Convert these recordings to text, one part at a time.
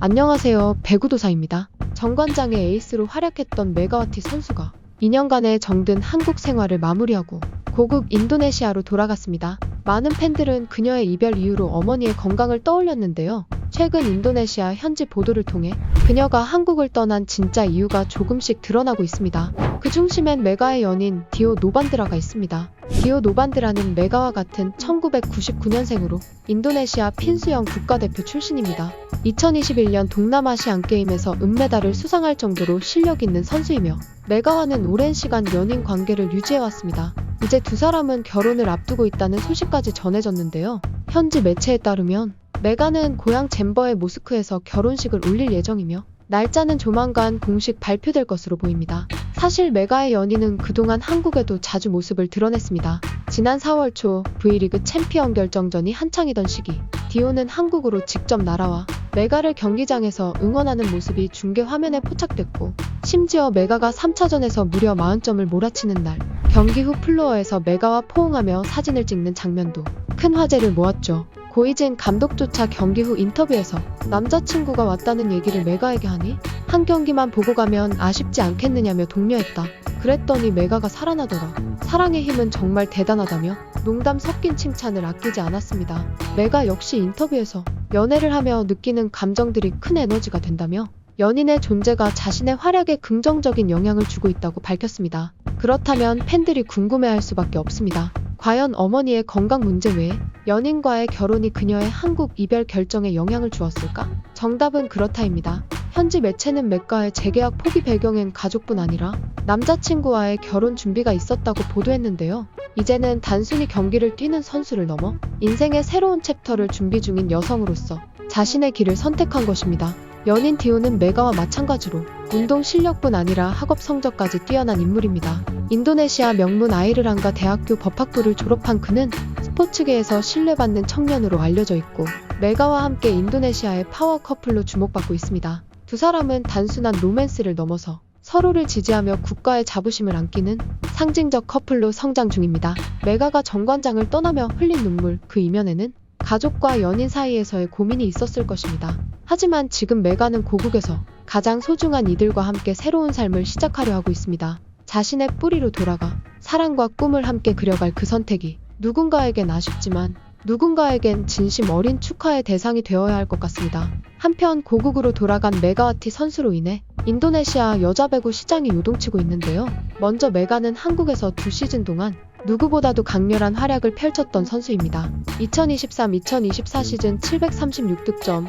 안녕하세요. 배구도사입니다. 정관장의 에이스로 활약했던 메가와티 선수가 2년간의 정든 한국 생활을 마무리하고 고국 인도네시아로 돌아갔습니다. 많은 팬들은 그녀의 이별 이후로 어머니의 건강을 떠올렸는데요. 최근 인도네시아 현지 보도를 통해 그녀가 한국을 떠난 진짜 이유가 조금씩 드러나고 있습니다. 그 중심엔 메가의 연인 디오 노반드라가 있습니다. 디오 노반드라는 메가와 같은 1999년생으로 인도네시아 핀수영 국가대표 출신입니다. 2021년 동남아시안게임에서 은메달을 수상할 정도로 실력 있는 선수이며 메가와는 오랜 시간 연인 관계를 유지해왔습니다. 이제 두 사람은 결혼을 앞두고 있다는 소식까지 전해졌는데요. 현지 매체에 따르면 메가는 고향 젠버의 모스크에서 결혼식을 올릴 예정이며 날짜는 조만간 공식 발표될 것으로 보입니다. 사실 메가의 연인은 그동안 한국에도 자주 모습을 드러냈습니다. 지난 4월 초 V리그 챔피언 결정전이 한창이던 시기 디오는 한국으로 직접 날아와 메가를 경기장에서 응원하는 모습이 중계 화면에 포착됐고 심지어 메가가 3차전에서 무려 40점을 몰아치는 날 경기 후 플로어에서 메가와 포옹하며 사진을 찍는 장면도 큰 화제를 모았죠. 고이진 감독조차 경기 후 인터뷰에서 남자친구가 왔다는 얘기를 메가에게 하니 한 경기만 보고 가면 아쉽지 않겠느냐며 독려했다. 그랬더니 메가가 살아나더라. 사랑의 힘은 정말 대단하다며 농담 섞인 칭찬을 아끼지 않았습니다. 메가 역시 인터뷰에서 연애를 하며 느끼는 감정들이 큰 에너지가 된다며 연인의 존재가 자신의 활약에 긍정적인 영향을 주고 있다고 밝혔습니다. 그렇다면 팬들이 궁금해할 수밖에 없습니다. 과연 어머니의 건강 문제 외에 연인과의 결혼이 그녀의 한국 이별 결정에 영향을 주었을까? 정답은 그렇다입니다. 현지 매체는 메가의 재계약 포기 배경엔 가족뿐 아니라 남자친구와의 결혼 준비가 있었다고 보도했는데요. 이제는 단순히 경기를 뛰는 선수를 넘어 인생의 새로운 챕터를 준비 중인 여성으로서 자신의 길을 선택한 것입니다. 연인 디오는 메가와 마찬가지로 운동 실력뿐 아니라 학업 성적까지 뛰어난 인물입니다. 인도네시아 명문 아이르랑가 대학교 법학부를 졸업한 그는 스포츠계에서 신뢰받는 청년으로 알려져 있고 메가와 함께 인도네시아의 파워 커플로 주목받고 있습니다. 두 사람은 단순한 로맨스를 넘어서 서로를 지지하며 국가의 자부심을 안기는 상징적 커플로 성장 중입니다. 메가가 정관장을 떠나며 흘린 눈물, 그 이면에는 가족과 연인 사이에서의 고민이 있었을 것입니다. 하지만 지금 메가는 고국에서 가장 소중한 이들과 함께 새로운 삶을 시작하려 하고 있습니다. 자신의 뿌리로 돌아가 사랑과 꿈을 함께 그려갈 그 선택이 누군가에겐 아쉽지만 누군가에겐 진심 어린 축하의 대상이 되어야 할 것 같습니다. 한편 고국으로 돌아간 메가와티 선수로 인해 인도네시아 여자 배구 시장이 요동치고 있는데요. 먼저 메가는 한국에서 2시즌 동안 누구보다도 강렬한 활약을 펼쳤던 선수입니다. 2023-2024 시즌 736득점,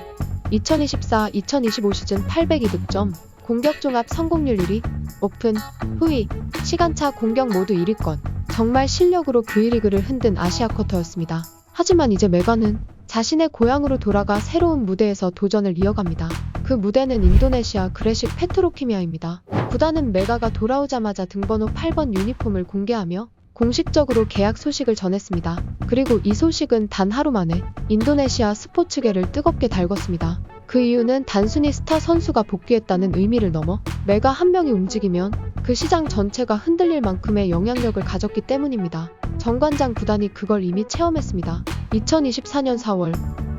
2024-2025 시즌 802득점, 공격종합 성공률 1위, 오픈, 후위, 시간차 공격 모두 1위권. 정말 실력으로 V리그를 흔든 아시아 쿼터였습니다. 하지만 이제 메가는 자신의 고향으로 돌아가 새로운 무대에서 도전을 이어갑니다. 그 무대는 인도네시아 그레식 페트로키미아입니다. 구단은 메가가 돌아오자마자 등번호 8번 유니폼을 공개하며 공식적으로 계약 소식을 전했습니다. 그리고 이 소식은 단 하루 만에 인도네시아 스포츠계를 뜨겁게 달궜습니다. 그 이유는 단순히 스타 선수가 복귀했다는 의미를 넘어 메가 한 명이 움직이면 그 시장 전체가 흔들릴 만큼의 영향력을 가졌기 때문입니다. 정관장 구단이 그걸 이미 체험했습니다. 2024년 4월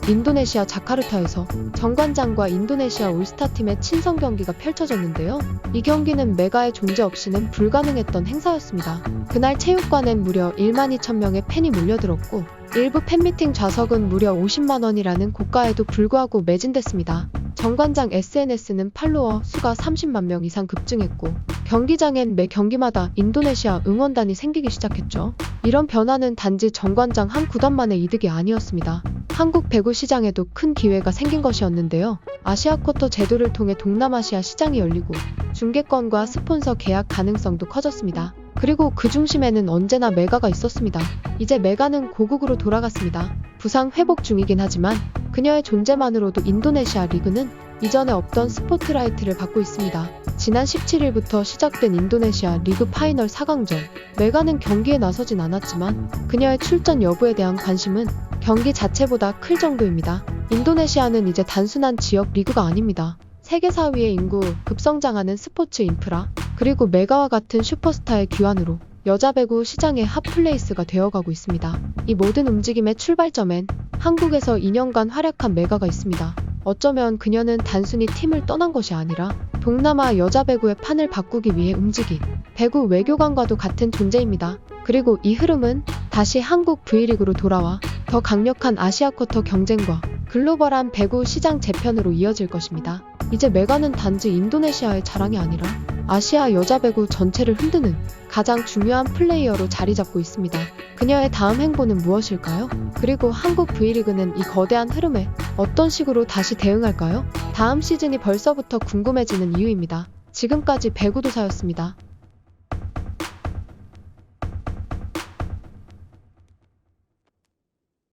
인도네시아 자카르타에서 정관장과 인도네시아 올스타팀의 친선 경기가 펼쳐졌는데요. 이 경기는 메가의 존재 없이는 불가능했던 행사였습니다. 그날 체육관엔 무려 12,000명의 팬이 몰려들었고 일부 팬미팅 좌석은 무려 50만 원이라는 고가에도 불구하고 매진됐습니다. 정관장 SNS는 팔로워 수가 30만 명 이상 급증했고 경기장엔 매 경기마다 인도네시아 응원단이 생기기 시작했죠. 이런 변화는 단지 정관장 한 구단만의 이득이 아니었습니다. 한국 배구 시장에도 큰 기회가 생긴 것이었는데요. 아시아 쿼터 제도를 통해 동남아시아 시장이 열리고 중계권과 스폰서 계약 가능성도 커졌습니다. 그리고 그 중심에는 언제나 메가가 있었습니다. 이제 메가는 고국으로 돌아갔습니다. 부상 회복 중이긴 하지만 그녀의 존재만으로도 인도네시아 리그는 이전에 없던 스포트라이트를 받고 있습니다. 지난 17일부터 시작된 인도네시아 리그 파이널 4강전. 메가는 경기에 나서진 않았지만 그녀의 출전 여부에 대한 관심은 경기 자체보다 클 정도입니다. 인도네시아는 이제 단순한 지역 리그가 아닙니다. 세계 4위의 인구, 급성장하는 스포츠 인프라, 그리고 메가와 같은 슈퍼스타의 귀환으로 여자 배구 시장의 핫플레이스가 되어가고 있습니다. 이 모든 움직임의 출발점엔 한국에서 2년간 활약한 메가가 있습니다. 어쩌면 그녀는 단순히 팀을 떠난 것이 아니라 동남아 여자 배구의 판을 바꾸기 위해 움직인 배구 외교관과도 같은 존재입니다. 그리고 이 흐름은 다시 한국 V리그로 돌아와 더 강력한 아시아 쿼터 경쟁과 글로벌한 배구 시장 재편으로 이어질 것입니다. 이제 메가는 단지 인도네시아의 자랑이 아니라 아시아 여자 배구 전체를 흔드는 가장 중요한 플레이어로 자리 잡고 있습니다. 그녀의 다음 행보는 무엇일까요? 그리고 한국 V리그는 이 거대한 흐름에 어떤 식으로 다시 대응할까요? 다음 시즌이 벌써부터 궁금해지는 이유입니다. 지금까지 배구도사였습니다.